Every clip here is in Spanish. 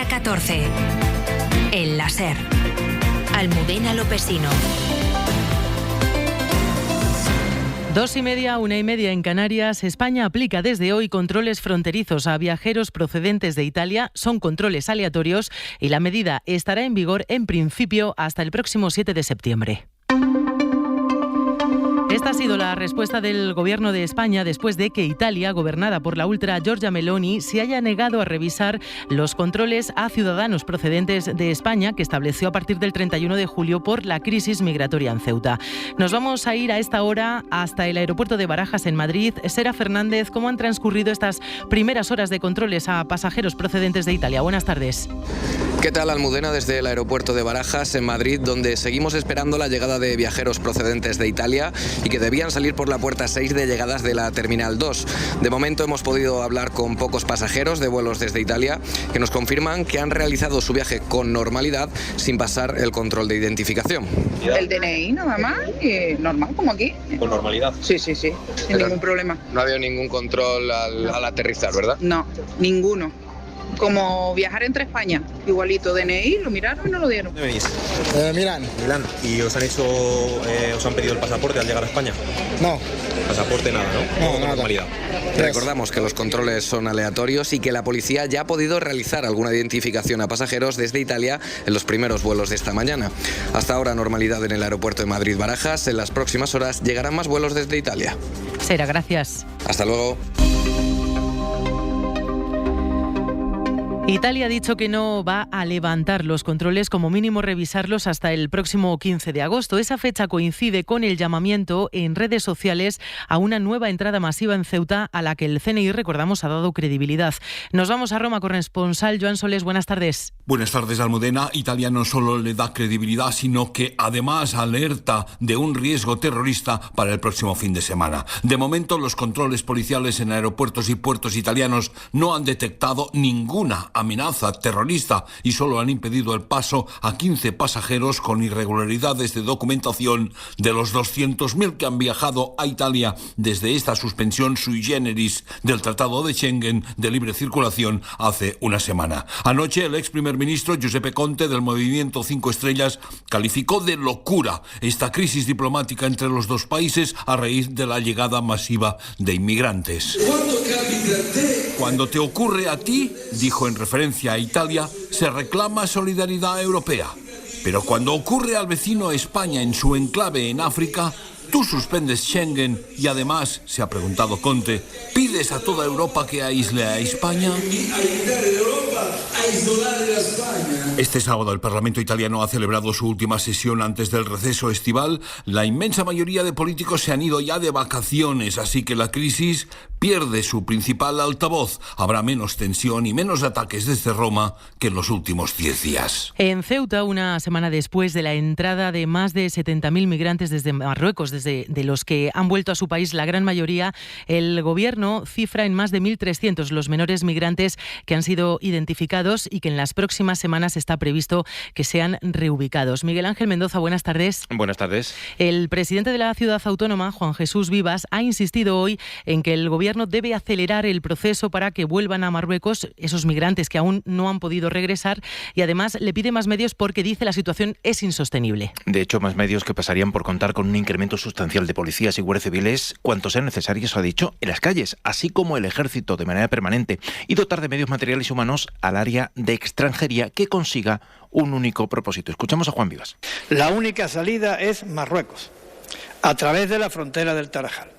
hora 14. El la SER. Almudena Lopesino. 2:30, 1:30 en Canarias. España aplica desde hoy controles fronterizos a viajeros procedentes de Italia. Son controles aleatorios y la medida estará en vigor en principio hasta el próximo 7 de septiembre. Esta ha sido la respuesta del Gobierno de España después de que Italia, gobernada por la ultra Giorgia Meloni, se haya negado a revisar los controles a ciudadanos procedentes de España que estableció a partir del 31 de julio por la crisis migratoria en Ceuta. Nos vamos a ir a esta hora hasta el aeropuerto de Barajas en Madrid. Sera Fernández, ¿cómo han transcurrido estas primeras horas de controles a pasajeros procedentes de Italia? Buenas tardes. ¿Qué tal, Almudena? Desde el aeropuerto de Barajas en Madrid, donde seguimos esperando la llegada de viajeros procedentes de Italia y que debían salir por la puerta 6 de llegadas de la Terminal 2. De momento hemos podido hablar con pocos pasajeros de vuelos desde Italia que nos confirman que han realizado su viaje con normalidad sin pasar el control de identificación. El DNI nada más, y normal como aquí. ¿Con normalidad? Sí, sin ningún problema. No ha habido ningún control al aterrizar, ¿verdad? No, ninguno. Como viajar entre España, igualito, DNI, lo miraron y no lo dieron. ¿Dónde venís? Milán. ¿Y os han pedido el pasaporte al llegar a España? No. Pasaporte nada, ¿no? No, normalidad. Recordamos que los controles son aleatorios y que la policía ya ha podido realizar alguna identificación a pasajeros desde Italia en los primeros vuelos de esta mañana. Hasta ahora normalidad en el aeropuerto de Madrid-Barajas. En las próximas horas llegarán más vuelos desde Italia. Sera, gracias. Hasta luego. Italia ha dicho que no va a levantar los controles, como mínimo revisarlos hasta el próximo 15 de agosto. Esa fecha coincide con el llamamiento en redes sociales a una nueva entrada masiva en Ceuta a la que el CNI, recordamos, ha dado credibilidad. Nos vamos a Roma, corresponsal Joan Soles, buenas tardes. Buenas tardes, Almudena. Italia no solo le da credibilidad, sino que además alerta de un riesgo terrorista para el próximo fin de semana. De momento, los controles policiales en aeropuertos y puertos italianos no han detectado ninguna amenaza terrorista y solo han impedido el paso a 15 pasajeros con irregularidades de documentación de los 200.000 que han viajado a Italia desde esta suspensión sui generis del Tratado de Schengen de libre circulación hace una semana. Anoche el ex primer ministro Giuseppe Conte del Movimiento 5 Estrellas calificó de locura esta crisis diplomática entre los dos países a raíz de la llegada masiva de inmigrantes. Cuando te ocurre a ti, dijo en referencia a Italia, se reclama solidaridad europea. Pero cuando ocurre al vecino España en su enclave en África, tú suspendes Schengen y además, se ha preguntado Conte, ¿pides a toda Europa que aísle a España? Este sábado el Parlamento italiano ha celebrado su última sesión antes del receso estival. La inmensa mayoría de políticos se han ido ya de vacaciones, así que la crisis pierde su principal altavoz. Habrá menos tensión y menos ataques desde Roma que en los últimos 10 días. En Ceuta, una semana después de la entrada de más de 70.000 migrantes desde Marruecos, de los que han vuelto a su país la gran mayoría, el gobierno cifra en más de 1.300 los menores migrantes que han sido identificados y que en las próximas semanas está previsto que sean reubicados. Miguel Ángel Mendoza, buenas tardes. Buenas tardes. El presidente de la ciudad autónoma, Juan Jesús Vivas, ha insistido hoy en que el gobierno debe acelerar el proceso para que vuelvan a Marruecos esos migrantes que aún no han podido regresar y además le pide más medios porque dice la situación es insostenible. De hecho, más medios que pasarían por contar con un incremento sustancial de policías y guardias civiles, cuantos sean necesarios, ha dicho, en las calles, así como el ejército de manera permanente, y dotar de medios materiales y humanos al área de extranjería que consiga un único propósito. Escuchamos a Juan Vivas. La única salida es Marruecos, a través de la frontera del Tarajal.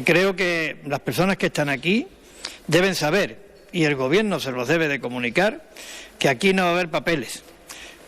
Creo que las personas que están aquí deben saber, y el gobierno se los debe de comunicar, que aquí no va a haber papeles,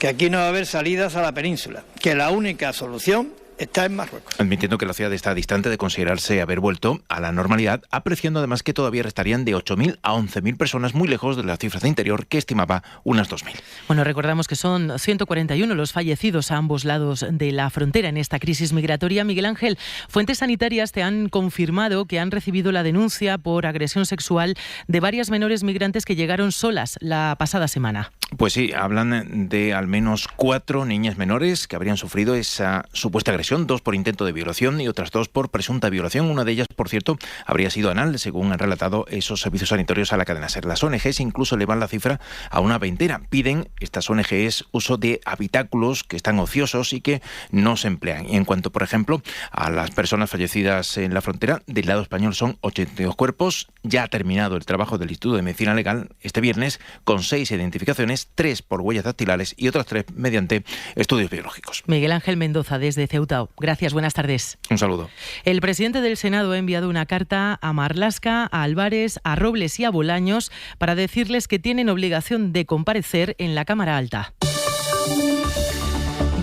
que aquí no va a haber salidas a la península, que la única solución está en Marruecos. Admitiendo que la ciudad está distante de considerarse haber vuelto a la normalidad, apreciando además que todavía restarían de 8.000 a 11.000 personas, muy lejos de las cifras de Interior, que estimaba unas 2.000. Bueno, recordamos que son 141 los fallecidos a ambos lados de la frontera en esta crisis migratoria. Miguel Ángel, fuentes sanitarias te han confirmado que han recibido la denuncia por agresión sexual de varias menores migrantes que llegaron solas la pasada semana. Pues sí, hablan de al menos 4 niñas menores que habrían sufrido esa supuesta agresión agresión, 2 por intento de violación y otras 2 por presunta violación. Una de ellas, por cierto, habría sido anal, según han relatado esos servicios sanitarios a la cadena SER. Las ONGs incluso elevan la cifra a una veintena. Piden estas ONGs uso de habitáculos que están ociosos y que no se emplean. Y en cuanto, por ejemplo, a las personas fallecidas en la frontera, del lado español son 82 cuerpos. Ya ha terminado el trabajo del Instituto de Medicina Legal este viernes con 6 identificaciones, 3 por huellas dactilares y otras 3 mediante estudios biológicos. Miguel Ángel Mendoza, desde Ceuta. Gracias, buenas tardes. Un saludo. El presidente del Senado ha enviado una carta a Marlaska, a Álvarez, a Robles y a Bolaños para decirles que tienen obligación de comparecer en la Cámara Alta.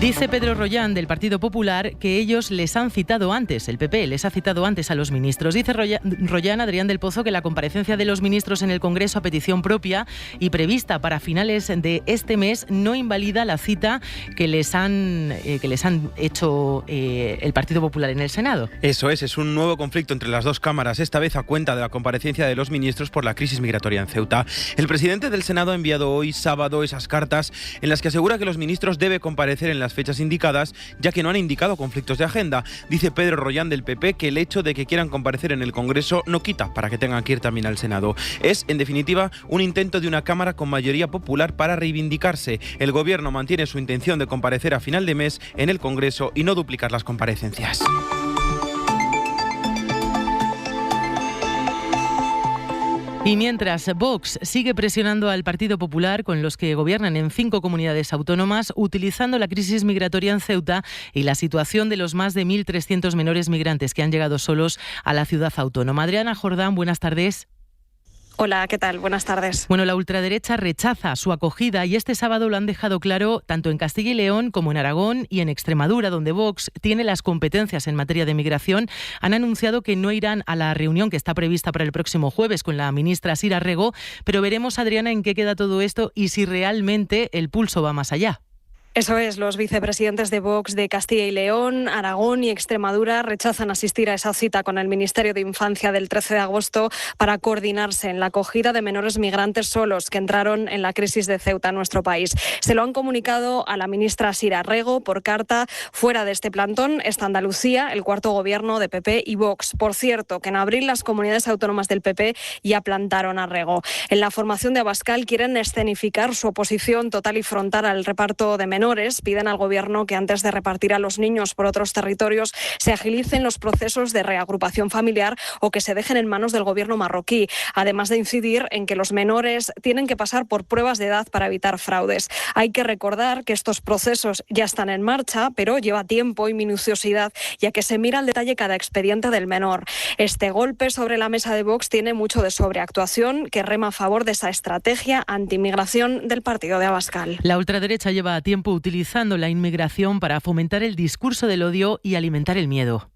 Dice Pedro Rollán, del Partido Popular, que ellos les han citado antes, el PP les ha citado antes a los ministros. Dice Rollán, Adrián del Pozo, que la comparecencia de los ministros en el Congreso a petición propia y prevista para finales de este mes no invalida la cita que les han hecho el Partido Popular en el Senado. Eso es un nuevo conflicto entre las dos cámaras, esta vez a cuenta de la comparecencia de los ministros por la crisis migratoria en Ceuta. El presidente del Senado ha enviado hoy, sábado, esas cartas en las que asegura que los ministros deben comparecer en las fechas indicadas, ya que no han indicado conflictos de agenda. Dice Pedro Rollán, del PP, que el hecho de que quieran comparecer en el Congreso no quita para que tengan que ir también al Senado. Es, en definitiva, un intento de una Cámara con mayoría popular para reivindicarse. El Gobierno mantiene su intención de comparecer a final de mes en el Congreso y no duplicar las comparecencias. Y mientras Vox sigue presionando al Partido Popular, con los que gobiernan en 5 comunidades autónomas, utilizando la crisis migratoria en Ceuta y la situación de los más de 1.300 menores migrantes que han llegado solos a la ciudad autónoma. Adriana Jordán, buenas tardes. Hola, ¿qué tal? Buenas tardes. Bueno, la ultraderecha rechaza su acogida y este sábado lo han dejado claro tanto en Castilla y León como en Aragón y en Extremadura, donde Vox tiene las competencias en materia de migración. Han anunciado que no irán a la reunión que está prevista para el próximo jueves con la ministra Sira Rego, pero veremos, Adriana, en qué queda todo esto y si realmente el pulso va más allá. Eso es, los vicepresidentes de Vox de Castilla y León, Aragón y Extremadura rechazan asistir a esa cita con el Ministerio de Infancia del 13 de agosto para coordinarse en la acogida de menores migrantes solos que entraron en la crisis de Ceuta en nuestro país. Se lo han comunicado a la ministra Sira Rego por carta. Fuera de este plantón está Andalucía, el cuarto gobierno de PP y Vox. Por cierto, que en abril las comunidades autónomas del PP ya plantaron a Rego. En la formación de Abascal quieren escenificar su oposición total y frontal al reparto de menores. Piden al Gobierno que antes de repartir a los niños por otros territorios se agilicen los procesos de reagrupación familiar o que se dejen en manos del Gobierno marroquí, además de incidir en que los menores tienen que pasar por pruebas de edad para evitar fraudes. Hay que recordar que estos procesos ya están en marcha, pero lleva tiempo y minuciosidad, ya que se mira al detalle cada expediente del menor. Este golpe sobre la mesa de Vox tiene mucho de sobreactuación, que rema a favor de esa estrategia antimigración del partido de Abascal. La ultraderecha lleva tiempo utilizando la inmigración para fomentar el discurso del odio y alimentar el miedo.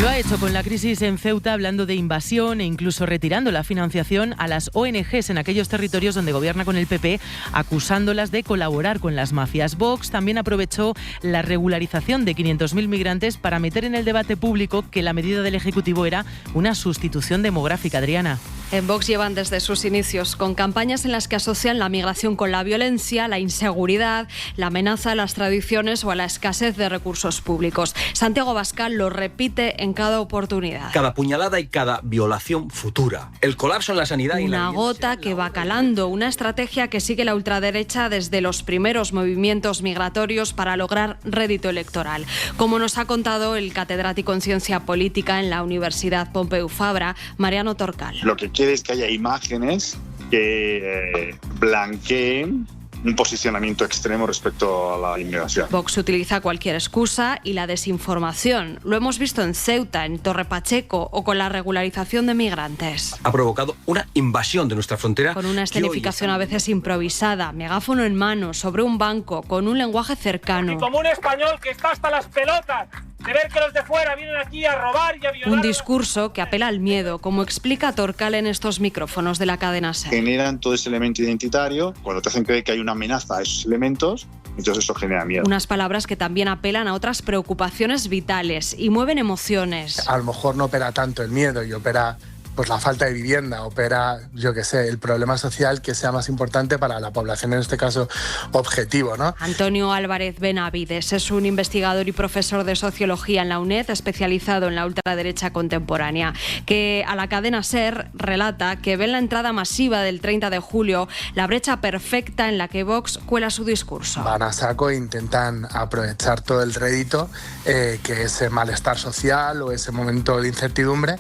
Lo ha hecho con la crisis en Ceuta, hablando de invasión e incluso retirando la financiación a las ONGs en aquellos territorios donde gobierna con el PP, acusándolas de colaborar con las mafias. Vox también aprovechó la regularización de 500.000 migrantes para meter en el debate público que la medida del Ejecutivo era una sustitución demográfica. Adriana. En Vox llevan desde sus inicios con campañas en las que asocian la migración con la violencia, la inseguridad, la amenaza a las tradiciones o a la escasez de recursos públicos. Santiago Abascal lo repite en cada oportunidad. Cada puñalada y cada violación futura. El colapso en la sanidad y una gota que va calando, una estrategia que sigue la ultraderecha desde los primeros movimientos migratorios para lograr rédito electoral. Como nos ha contado el catedrático en Ciencia Política en la Universidad Pompeu Fabra, Mariano Torcal. Lo que quiere es que haya imágenes que blanqueen un posicionamiento extremo respecto a la inmigración. Vox utiliza cualquier excusa y la desinformación. Lo hemos visto en Ceuta, en Torre Pacheco o con la regularización de migrantes. Ha provocado una invasión de nuestra frontera. Con una escenificación a veces improvisada, megáfono en mano, sobre un banco, con un lenguaje cercano. Y como un español que está hasta las pelotas de ver que los de fuera vienen aquí a robar y a violar. Un discurso que apela al miedo, como explica Torcal en estos micrófonos de la cadena SER. Generan todo ese elemento identitario. Cuando te hacen creer que hay una amenaza a esos elementos, entonces eso genera miedo. Unas palabras que también apelan a otras preocupaciones vitales y mueven emociones. A lo mejor no opera tanto el miedo y opera pues la falta de vivienda, opera, yo qué sé, el problema social que sea más importante para la población, en este caso objetivo, ¿no? Antonio Álvarez Benavides es un investigador y profesor de sociología en la UNED, especializado en la ultraderecha contemporánea, que a la cadena SER relata que ve en la entrada masiva del 30 de julio la brecha perfecta en la que Vox cuela su discurso. Van a saco e intentan aprovechar todo el rédito que ese malestar social o ese momento de incertidumbre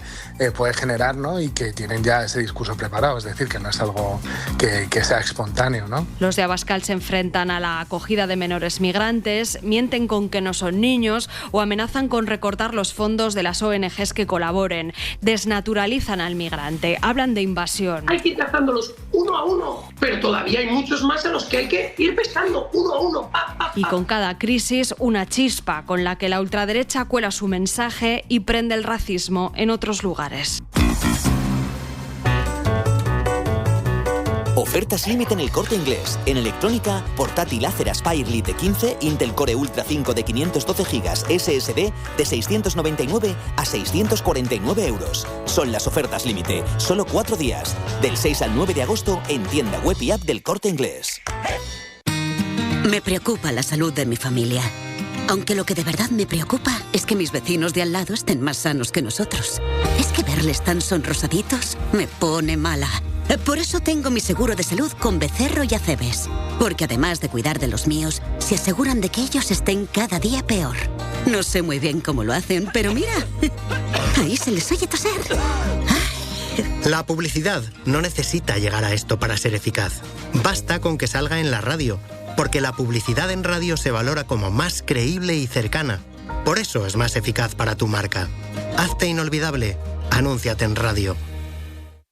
puede generar, ¿no? Y que tienen ya ese discurso preparado, es decir, que no es algo que sea espontáneo, ¿no? Los de Abascal se enfrentan a la acogida de menores migrantes, mienten con que no son niños o amenazan con recortar los fondos de las ONGs que colaboren. Desnaturalizan al migrante, hablan de invasión. Hay que ir cazándolos uno a uno, pero todavía hay muchos más a los que hay que ir pescando uno a uno. Y con cada crisis, una chispa con la que la ultraderecha cuela su mensaje y prende el racismo en otros lugares. Ofertas límite en El Corte Inglés. En electrónica, portátil Acer Aspire Lite de 15, Intel Core Ultra 5 de 512 GB SSD de 699 a 649 euros. Son las ofertas límite. Solo 4 días. Del 6 al 9 de agosto en tienda web y app del Corte Inglés. Me preocupa la salud de mi familia. Aunque lo que de verdad me preocupa es que mis vecinos de al lado estén más sanos que nosotros. Es que verles tan sonrosaditos me pone mala. Por eso tengo mi seguro de salud con Becerro y Acebes. Porque además de cuidar de los míos, se aseguran de que ellos estén cada día peor. No sé muy bien cómo lo hacen, pero mira, ahí se les oye toser. La publicidad no necesita llegar a esto para ser eficaz. Basta con que salga en la radio, porque la publicidad en radio se valora como más creíble y cercana. Por eso es más eficaz para tu marca. Hazte inolvidable. Anúnciate en radio.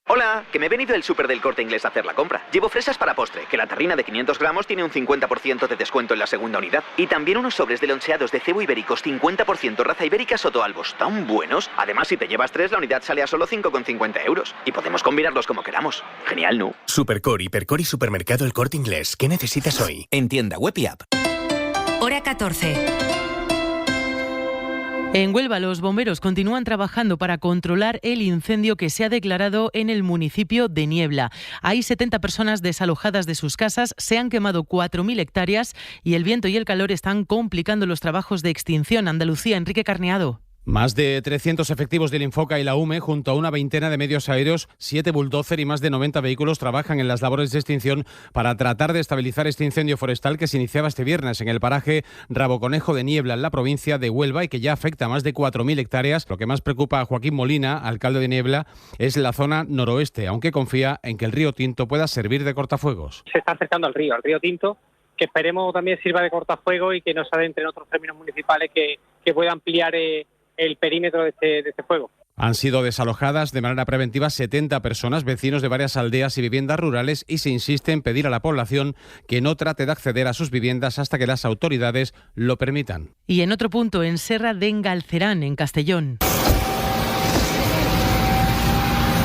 Hola, que me he venido del súper del Corte Inglés a hacer la compra. Llevo fresas para postre, que la terrina de 500 gramos tiene un 50% de descuento en la segunda unidad. Y también unos sobres de loncheados de cebo ibéricos 50% raza ibérica Sotoalbos, tan buenos. Además, si te llevas 3, la unidad sale a solo 5,50 euros. Y podemos combinarlos como queramos. Genial, ¿no? Supercore, Hipercore y Supermercado El Corte Inglés. ¿Qué necesitas hoy? En tienda web y app. Hora 14. En Huelva, los bomberos continúan trabajando para controlar el incendio que se ha declarado en el municipio de Niebla. Hay 70 personas desalojadas de sus casas, se han quemado 4.000 hectáreas y el viento y el calor están complicando los trabajos de extinción. Andalucía, Enrique Carneado. Más de 300 efectivos del Infoca y la UME, junto a una veintena de medios aéreos, 7 bulldozer y más de 90 vehículos trabajan en las labores de extinción para tratar de estabilizar este incendio forestal que se iniciaba este viernes en el paraje Raboconejo de Niebla, en la provincia de Huelva, y que ya afecta a más de 4.000 hectáreas. Lo que más preocupa a Joaquín Molina, alcalde de Niebla, es la zona noroeste, aunque confía en que el río Tinto pueda servir de cortafuegos. Se está acercando al río Tinto, que esperemos también sirva de cortafuegos y que nos adentre en otros términos municipales que pueda ampliar el perímetro de este fuego. Han sido desalojadas de manera preventiva 70 personas, vecinos de varias aldeas y viviendas rurales, y se insiste en pedir a la población que no trate de acceder a sus viviendas hasta que las autoridades lo permitan. Y en otro punto, en Serra de Engalcerán, en Castellón.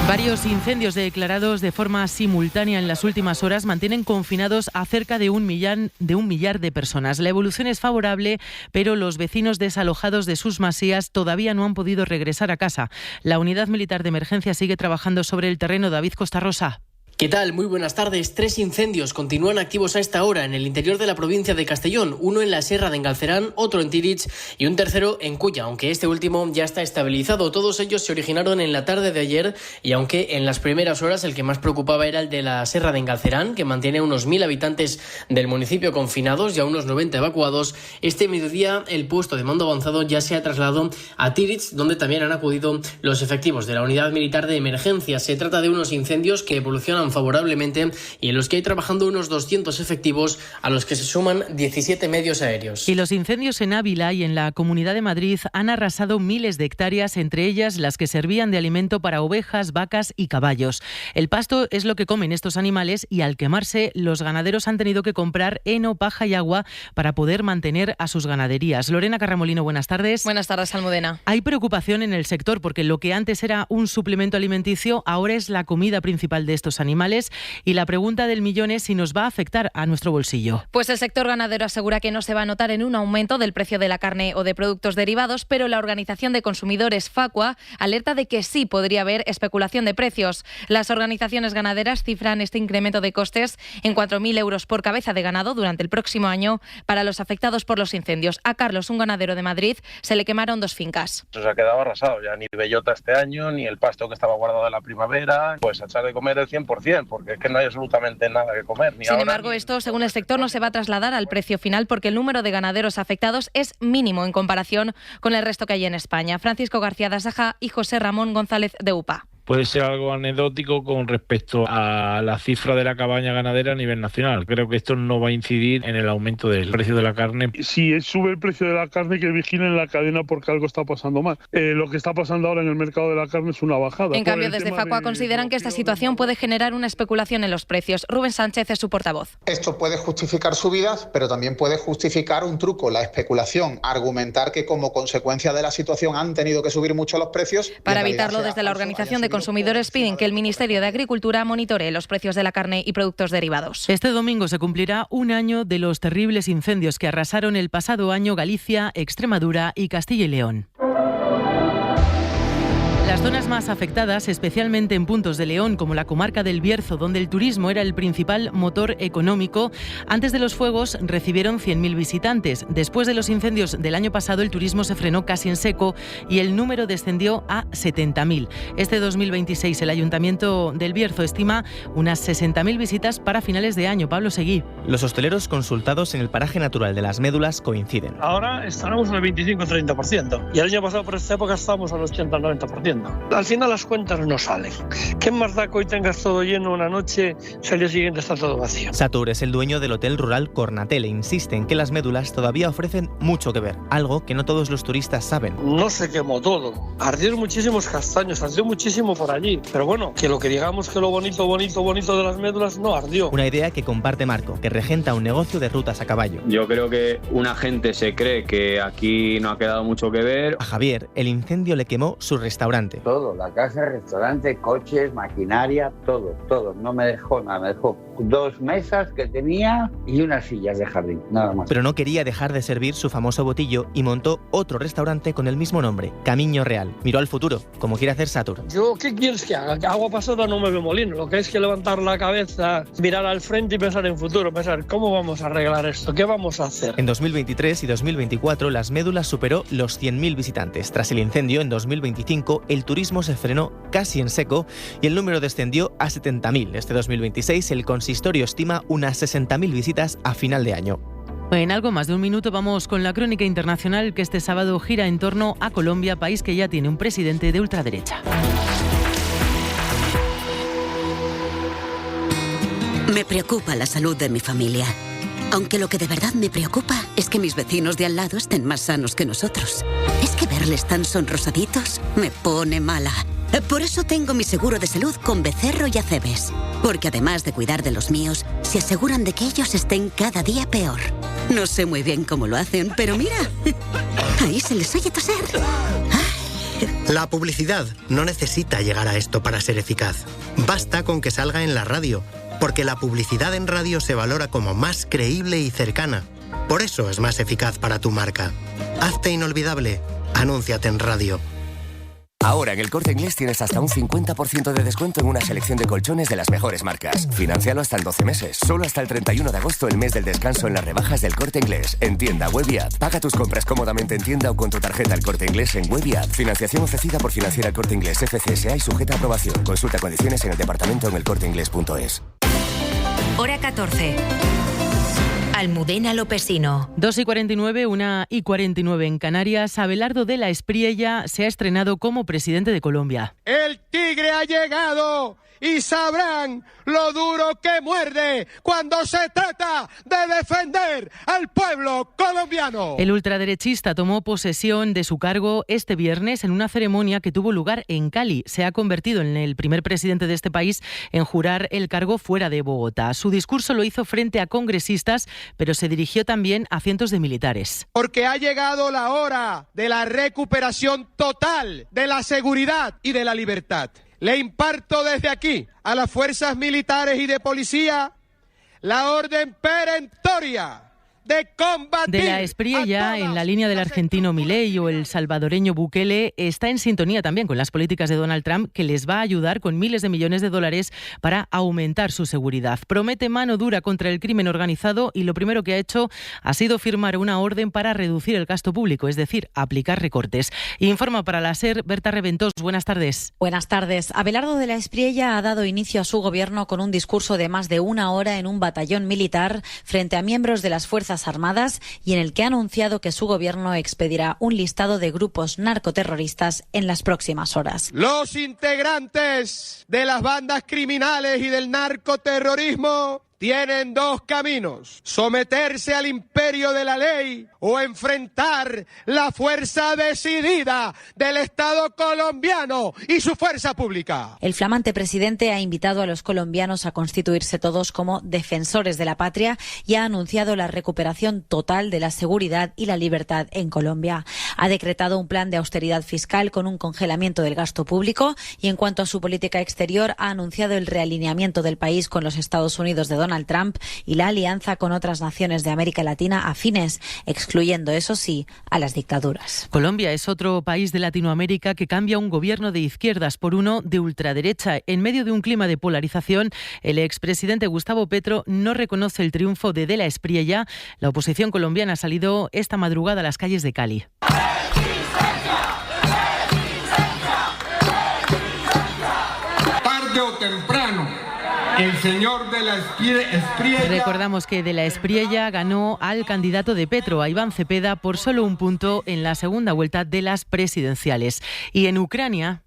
Varios incendios declarados de forma simultánea en las últimas horas mantienen confinados a cerca de un millar de personas. La evolución es favorable, pero los vecinos desalojados de sus masías todavía no han podido regresar a casa. La Unidad Militar de Emergencia sigue trabajando sobre el terreno. David Costarrosa. ¿Qué tal? Muy buenas tardes. 3 incendios continúan activos a esta hora en el interior de la provincia de Castellón. Uno en la Serra de Engalcerán, otro en Tirich y un tercero en Culla, aunque este último ya está estabilizado. Todos ellos se originaron en la tarde de ayer y aunque en las primeras horas el que más preocupaba era el de la Serra de Engalcerán, que mantiene a unos 1.000 habitantes del municipio confinados y a unos 90 evacuados, este mediodía el puesto de mando avanzado ya se ha trasladado a Tirich, donde también han acudido los efectivos de la Unidad Militar de Emergencia. Se trata de unos incendios que evolucionan favorablemente y en los que hay trabajando unos 200 efectivos, a los que se suman 17 medios aéreos. Y los incendios en Ávila y en la Comunidad de Madrid han arrasado miles de hectáreas, entre ellas las que servían de alimento para ovejas, vacas y caballos. El pasto es lo que comen estos animales y al quemarse los ganaderos han tenido que comprar heno, paja y agua para poder mantener a sus ganaderías. Lorena Carramolino, buenas tardes. Buenas tardes, Almudena. Hay preocupación en el sector porque lo que antes era un suplemento alimenticio ahora es la comida principal de estos animales. animales. Y la pregunta del millón es si nos va a afectar a nuestro bolsillo. Pues el sector ganadero asegura que no se va a notar en un aumento del precio de la carne o de productos derivados, pero la Organización de Consumidores Facua alerta de que sí podría haber especulación de precios. Las organizaciones ganaderas cifran este incremento de costes en 4.000 euros por cabeza de ganado durante el próximo año para los afectados por los incendios. A Carlos, un ganadero de Madrid, se le quemaron 2 fincas. Se ha quedado arrasado, ya ni bellota este año, ni el pasto que estaba guardado de la primavera, pues a echar de comer el 100%, porque es que no hay absolutamente nada que comer. Sin embargo, esto, según el sector, no se va a trasladar al precio final porque el número de ganaderos afectados es mínimo en comparación con el resto que hay en España. Francisco García Dasaja y José Ramón González de UPA. Puede ser algo anecdótico con respecto a la cifra de la cabaña ganadera a nivel nacional. Creo que esto no va a incidir en el aumento del precio de la carne. Si sube el precio de la carne, que vigilen la cadena porque algo está pasando mal. Lo que está pasando ahora en el mercado de la carne es una bajada. En cambio, desde Facua consideran que esta situación puede generar una especulación en los precios. Rubén Sánchez es su portavoz. Esto puede justificar subidas, pero también puede justificar un truco, la especulación. Argumentar que como consecuencia de la situación han tenido que subir mucho los precios. Para evitarlo, desde la Organización de Consumidores piden que el Ministerio de Agricultura monitoree los precios de la carne y productos derivados. Este domingo se cumplirá un año de los terribles incendios que arrasaron el pasado año Galicia, Extremadura y Castilla y León. Las zonas más afectadas, especialmente en puntos de León, como la comarca del Bierzo, donde el turismo era el principal motor económico, antes de los fuegos recibieron 100.000 visitantes. Después de los incendios del año pasado, el turismo se frenó casi en seco y el número descendió a 70.000. Este 2026, el Ayuntamiento del Bierzo estima unas 60.000 visitas para finales de año. Pablo Seguí. Los hosteleros consultados en el paraje natural de las Médulas coinciden. Ahora estaremos en el 25-30%. Y el año pasado por esta época estábamos al 80-90%. Al final las cuentas no salen. ¿Qué más da que hoy tengas todo lleno una noche si al día siguiente está todo vacío? Satur es el dueño del hotel rural Cornatel e insiste en que las Médulas todavía ofrecen mucho que ver, algo que no todos los turistas saben. No se quemó todo. Ardieron muchísimos castaños, ardió muchísimo por allí. Pero bueno, que lo que digamos que lo bonito de las Médulas no ardió. Una idea que comparte Marco, que regenta un negocio de rutas a caballo. Yo creo que una gente se cree que aquí no ha quedado mucho que ver. A Javier, el incendio le quemó su restaurante. Todo, la casa, restaurante, coches, maquinaria, todo. No me dejó nada, me dejó 2 mesas que tenía y unas sillas de jardín, nada más. Pero no quería dejar de servir su famoso botillo y montó otro restaurante con el mismo nombre, Camino Real. Miró al futuro, como quiere hacer Satur. Yo, ¿qué quieres que haga? Agua pasada no me ve molino. Lo que hay es que levantar la cabeza, mirar al frente y pensar en futuro, pensar cómo vamos a arreglar esto, qué vamos a hacer. En 2023 y 2024, las Médulas superó los 100.000 visitantes. Tras el incendio, en 2025, el turismo se frenó casi en seco y el número descendió a 70.000. Este 2026, el consistorio estima unas 60.000 visitas a final de año. En algo más de un minuto vamos con la crónica internacional que este sábado gira en torno a Colombia, país que ya tiene un presidente de ultraderecha. Me preocupa la salud de mi familia. Aunque lo que de verdad me preocupa es que mis vecinos de al lado estén más sanos que nosotros. Es que verles tan sonrosaditos me pone mala. Por eso tengo mi seguro de salud con Becerro y Acebes. Porque además de cuidar de los míos, se aseguran de que ellos estén cada día peor. No sé muy bien cómo lo hacen, pero mira, ahí se les oye toser. La publicidad no necesita llegar a esto para ser eficaz. Basta con que salga en la radio, porque la publicidad en radio se valora como más creíble y cercana. Por eso es más eficaz para tu marca. Hazte inolvidable. Anúnciate en radio. Ahora en el Corte Inglés tienes hasta un 50% de descuento en una selección de colchones de las mejores marcas. Financialo hasta en 12 meses. Solo hasta el 31 de agosto, el mes del descanso en las rebajas del Corte Inglés. En tienda, web y app. Paga tus compras cómodamente en tienda o con tu tarjeta El Corte Inglés en web y app. Financiación ofrecida por Financiera El Corte Inglés FCSA y sujeta a aprobación. Consulta condiciones en el departamento en elcorteinglés.es. Hora 14. Almudena Lopesino. 2:49, 1:49 en Canarias. Abelardo de la Espriella se ha estrenado como presidente de Colombia. El tigre ha llegado y sabrán lo duro que muerde cuando se trata de defender al pueblo colombiano. El ultraderechista tomó posesión de su cargo este viernes en una ceremonia que tuvo lugar en Cali. Se ha convertido en el primer presidente de este país en jurar el cargo fuera de Bogotá. Su discurso lo hizo frente a congresistas, pero se dirigió también a cientos de militares. Porque ha llegado la hora de la recuperación total de la seguridad y de la libertad. le imparto desde aquí a las fuerzas militares y de policía la orden perentoria de combatir. De la Espriella, en la línea del argentino Milei o el salvadoreño Bukele, está en sintonía también con las políticas de Donald Trump, que les va a ayudar con miles de millones de dólares para aumentar su seguridad. Promete mano dura contra el crimen organizado y lo primero que ha hecho ha sido firmar una orden para reducir el gasto público, es decir, aplicar recortes. Informa para la SER Berta Reventós. Buenas tardes. Buenas tardes. Abelardo de la Espriella ha dado inicio a su gobierno con un discurso de más de una hora en un batallón militar frente a miembros de las Fuerzas Armadas y en el que ha anunciado que su gobierno expedirá un listado de grupos narcoterroristas en las próximas horas. Los integrantes de las bandas criminales y del narcoterrorismo tienen dos caminos: someterse al imperio de la ley o enfrentar la fuerza decidida del Estado colombiano y su fuerza pública. El flamante presidente ha invitado a los colombianos a constituirse todos como defensores de la patria y ha anunciado la recuperación total de la seguridad y la libertad en Colombia. Ha decretado un plan de austeridad fiscal con un congelamiento del gasto público y, en cuanto a su política exterior, ha anunciado el realineamiento del país con los Estados Unidos de Donald Trump y la alianza con otras naciones de América Latina afines, excluyendo, eso sí, a las dictaduras. Colombia es otro país de Latinoamérica que cambia un gobierno de izquierdas por uno de ultraderecha. En medio de un clima de polarización, el expresidente Gustavo Petro no reconoce el triunfo de la Espriella. La oposición colombiana ha salido esta madrugada a las calles de Cali. Tarde o temprano, el señor de la Espriella... Recordamos que de la Espriella ganó al candidato de Petro, a Iván Cepeda, por solo un punto en la segunda vuelta de las presidenciales. Y en Ucrania...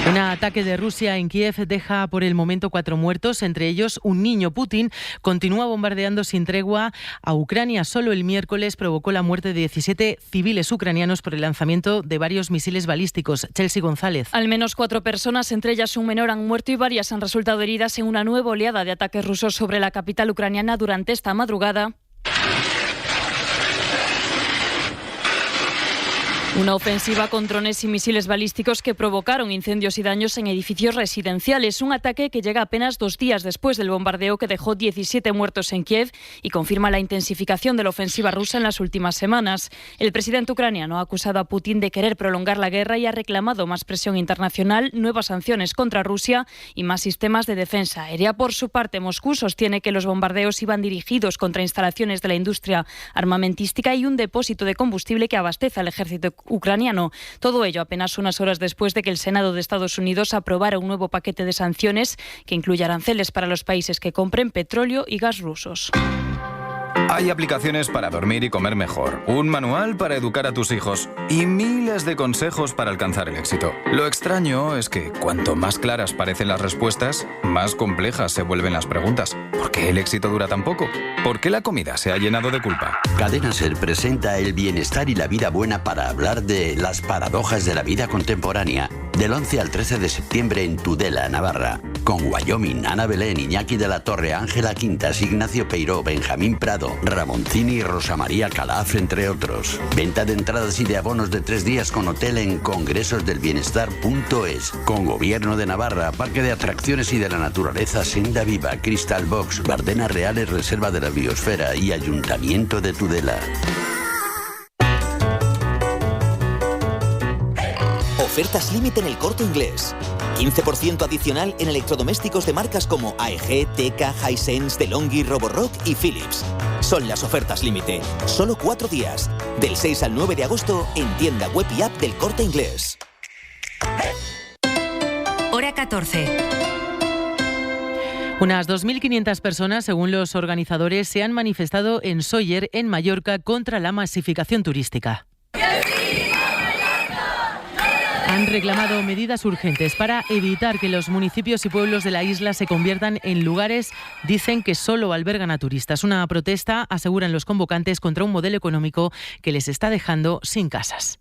un ataque de Rusia en Kiev deja por el momento 4 muertos, entre ellos un niño. Putin continúa bombardeando sin tregua a Ucrania. Solo el miércoles provocó la muerte de 17 civiles ucranianos por el lanzamiento de varios misiles balísticos. Chelsea González. Al menos 4 personas, entre ellas un menor, han muerto y varias han resultado heridas en una nueva oleada de ataques rusos sobre la capital ucraniana durante esta madrugada. Una ofensiva con drones y misiles balísticos que provocaron incendios y daños en edificios residenciales. Un ataque que llega apenas 2 días después del bombardeo que dejó 17 muertos en Kiev y confirma la intensificación de la ofensiva rusa en las últimas semanas. El presidente ucraniano ha acusado a Putin de querer prolongar la guerra y ha reclamado más presión internacional, nuevas sanciones contra Rusia y más sistemas de defensa aérea. Por su parte, Moscú sostiene que los bombardeos iban dirigidos contra instalaciones de la industria armamentística y un depósito de combustible que abastece al ejército ucraniano. Todo ello apenas unas horas después de que el Senado de Estados Unidos aprobara un nuevo paquete de sanciones que incluye aranceles para los países que compren petróleo y gas rusos. Hay aplicaciones para dormir y comer mejor, un manual para educar a tus hijos y miles de consejos para alcanzar el éxito. Lo extraño es que cuanto más claras parecen las respuestas, más complejas se vuelven las preguntas. ¿Por qué el éxito dura tan poco? ¿Por qué la comida se ha llenado de culpa? Cadena SER presenta el bienestar y la vida buena para hablar de las paradojas de la vida contemporánea. Del 11 al 13 de septiembre en Tudela, Navarra. Con Wyoming, Ana Belén, Iñaki de la Torre, Ángela Quintas, Ignacio Peiró, Benjamín Prado, Ramoncini y Rosa María Calaf, entre otros. Venta de entradas y de abonos de 3 días con hotel en congresosdelbienestar.es. Con Gobierno de Navarra, Parque de Atracciones y de la Naturaleza Senda Viva, Crystal Box, Bardenas Reales, Reserva de la Biosfera y Ayuntamiento de Tudela. Ofertas límite en El Corte Inglés. 15% adicional en electrodomésticos de marcas como AEG, Teka, Hisense, DeLonghi, Roborock y Philips. Son las ofertas límite. Solo 4 días. Del 6 al 9 de agosto en tienda web y app del Corte Inglés. Hora 14. Unas 2.500 personas, según los organizadores, se han manifestado en Sóller, en Mallorca, contra la masificación turística. Han reclamado medidas urgentes para evitar que los municipios y pueblos de la isla se conviertan en lugares, dicen, que solo albergan a turistas. Una protesta, aseguran los convocantes, contra un modelo económico que les está dejando sin casas.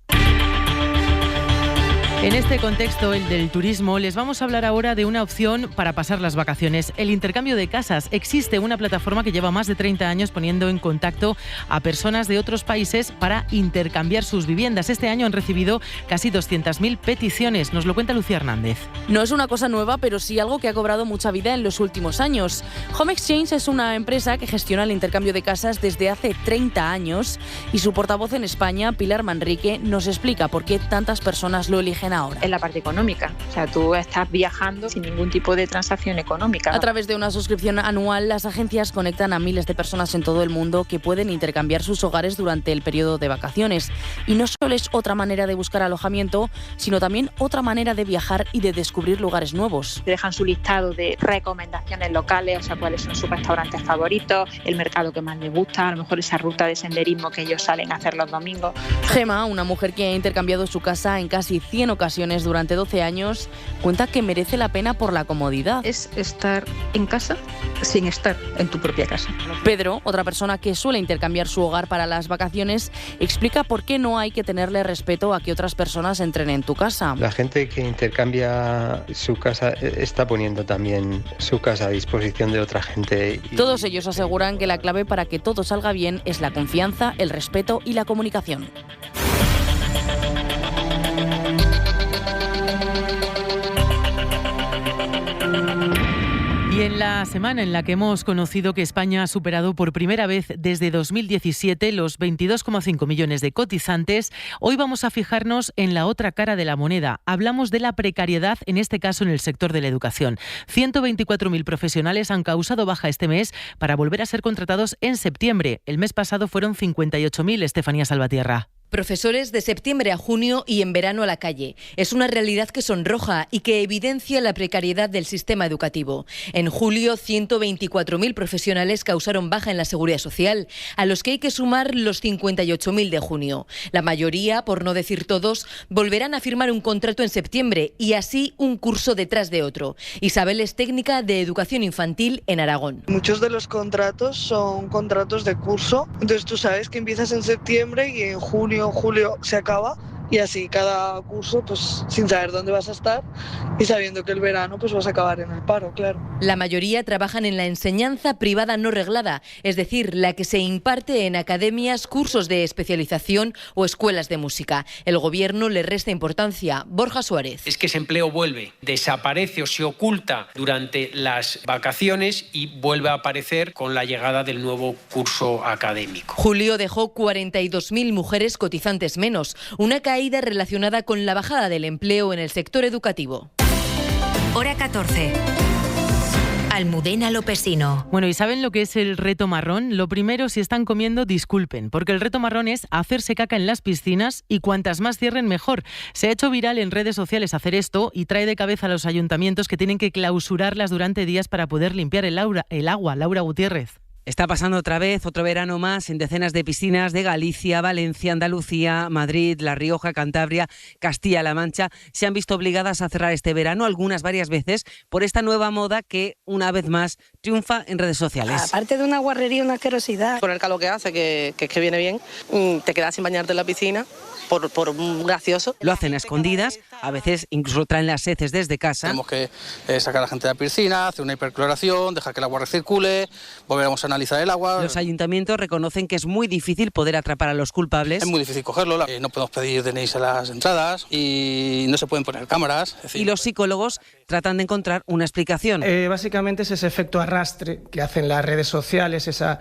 En este contexto, el del turismo, les vamos a hablar ahora de una opción para pasar las vacaciones, el intercambio de casas. Existe una plataforma que lleva más de 30 años poniendo en contacto a personas de otros países para intercambiar sus viviendas. Este año han recibido casi 200.000 peticiones. Nos lo cuenta Lucía Hernández. No es una cosa nueva, pero sí algo que ha cobrado mucha vida en los últimos años. Home Exchange es una empresa que gestiona el intercambio de casas desde hace 30 años y su portavoz en España, Pilar Manrique, nos explica por qué tantas personas lo eligen ahora. Es la parte económica, o sea, tú estás viajando sin ningún tipo de transacción económica. A través de una suscripción anual, las agencias conectan a miles de personas en todo el mundo que pueden intercambiar sus hogares durante el periodo de vacaciones. Y no solo es otra manera de buscar alojamiento, sino también otra manera de viajar y de descubrir lugares nuevos. Te dejan su listado de recomendaciones locales, o sea, cuáles son sus restaurantes favoritos, el mercado que más les gusta, a lo mejor esa ruta de senderismo que ellos salen a hacer los domingos. Gema, una mujer que ha intercambiado su casa en casi 100 ocasiones durante 12 años, cuenta que merece la pena por la comodidad. Es estar en casa sin estar en tu propia casa. Pedro, otra persona que suele intercambiar su hogar para las vacaciones, explica por qué no hay que tenerle respeto a que otras personas entren en tu casa. La gente que intercambia su casa está poniendo también su casa a disposición de otra gente. Todos ellos aseguran que la clave para que todo salga bien es la confianza, el respeto y la comunicación. Y en la semana en la que hemos conocido que España ha superado por primera vez desde 2017 los 22,5 millones de cotizantes, hoy vamos a fijarnos en la otra cara de la moneda. Hablamos de la precariedad, en este caso en el sector de la educación. 124.000 profesionales han causado baja este mes para volver a ser contratados en septiembre. El mes pasado fueron 58.000, Estefanía Salvatierra. Profesores de septiembre a junio y en verano a la calle. Es una realidad que sonroja y que evidencia la precariedad del sistema educativo. En julio, 124.000 profesionales causaron baja en la Seguridad Social, a los que hay que sumar los 58.000 de junio. La mayoría, por no decir todos, volverán a firmar un contrato en septiembre y así un curso detrás de otro. Isabel es técnica de educación infantil en Aragón. Muchos de los contratos son contratos de curso, entonces tú sabes que empiezas en septiembre y en junio, julio se acaba y así cada curso pues sin saber dónde vas a estar y sabiendo que el verano pues vas a acabar en el paro, claro. La mayoría trabajan en la enseñanza privada no reglada, es decir, la que se imparte en academias, cursos de especialización o escuelas de música. El gobierno le resta importancia. Borja Suárez. Es que ese empleo vuelve, desaparece o se oculta durante las vacaciones y vuelve a aparecer con la llegada del nuevo curso académico. Julio dejó 42.000 mujeres cotizantes menos, una caída relacionada con la bajada del empleo en el sector educativo. Hora 14. Almudena Lopesino. Bueno, ¿y saben lo que es el reto marrón? Lo primero, si están comiendo, disculpen, porque el reto marrón es hacerse caca en las piscinas y cuantas más cierren, mejor. Se ha hecho viral en redes sociales hacer esto y trae de cabeza a los ayuntamientos que tienen que clausurarlas durante días para poder limpiar el agua. Laura Gutiérrez. Está pasando otra vez, otro verano más, en decenas de piscinas de Galicia, Valencia, Andalucía, Madrid, La Rioja, Cantabria, Castilla-La Mancha. Se han visto obligadas a cerrar este verano, algunas varias veces, por esta nueva moda que, una vez más, triunfa en redes sociales. Aparte de una guarrería, una asquerosidad. Con el calor que hace, que viene bien, te quedas sin bañarte en la piscina. Por un gracioso. Lo hacen a escondidas, a veces incluso traen las heces desde casa. Tenemos que sacar a la gente de la piscina, hacer una hipercloración, dejar que el agua recircule, volveremos a analizar el agua. Los ayuntamientos reconocen que es muy difícil poder atrapar a los culpables. Es muy difícil cogerlo, no podemos pedir DNIs a las entradas y no se pueden poner cámaras. Es decir, y los psicólogos tratan de encontrar una explicación. Básicamente es ese efecto arrastre que hacen las redes sociales, esa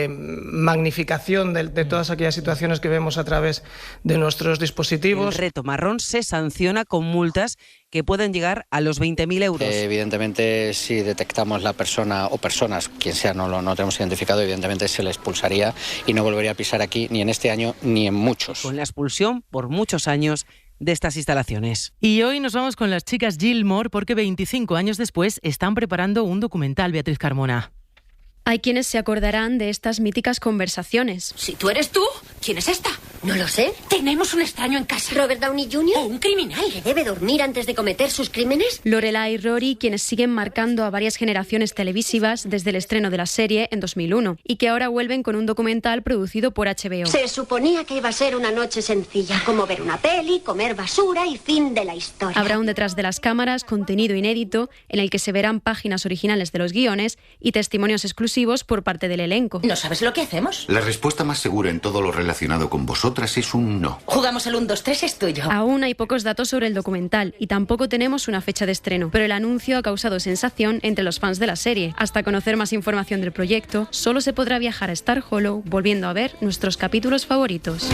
magnificación de todas aquellas situaciones que vemos a través de nuestros dispositivos. El reto marrón se sanciona con multas que pueden llegar a los 20.000 euros. Evidentemente, si detectamos la persona o personas, quien sea, no tenemos identificado, evidentemente se le expulsaría y no volvería a pisar aquí ni en este año ni en muchos. Con la expulsión por muchos años de estas instalaciones. Y hoy nos vamos con las chicas Gilmore porque 25 años después están preparando un documental, Beatriz Carmona. Hay quienes se acordarán de estas míticas conversaciones. Si tú eres tú, ¿quién es esta? No lo sé. Tenemos un extraño en casa. ¿Robert Downey Jr.? ¿O un criminal? ¿Que debe dormir antes de cometer sus crímenes? Lorelai y Rory, quienes siguen marcando a varias generaciones televisivas desde el estreno de la serie en 2001 y que ahora vuelven con un documental producido por HBO. Se suponía que iba a ser una noche sencilla, como ver una peli, comer basura y fin de la historia. Habrá un detrás de las cámaras, contenido inédito, en el que se verán páginas originales de los guiones y testimonios exclusivos por parte del elenco. ¿No sabes lo que hacemos? La respuesta más segura en todo lo relacionado con vosotras es un no. Jugamos al 1, 2, 3, es tuyo. Aún hay pocos datos sobre el documental y tampoco tenemos una fecha de estreno, pero el anuncio ha causado sensación entre los fans de la serie. Hasta conocer más información del proyecto, solo se podrá viajar a Star Hollow volviendo a ver nuestros capítulos favoritos.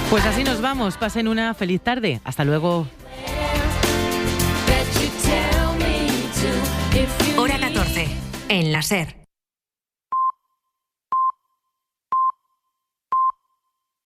Pues así nos vamos. Pasen una feliz tarde. Hasta luego. Hora 14, en la SER.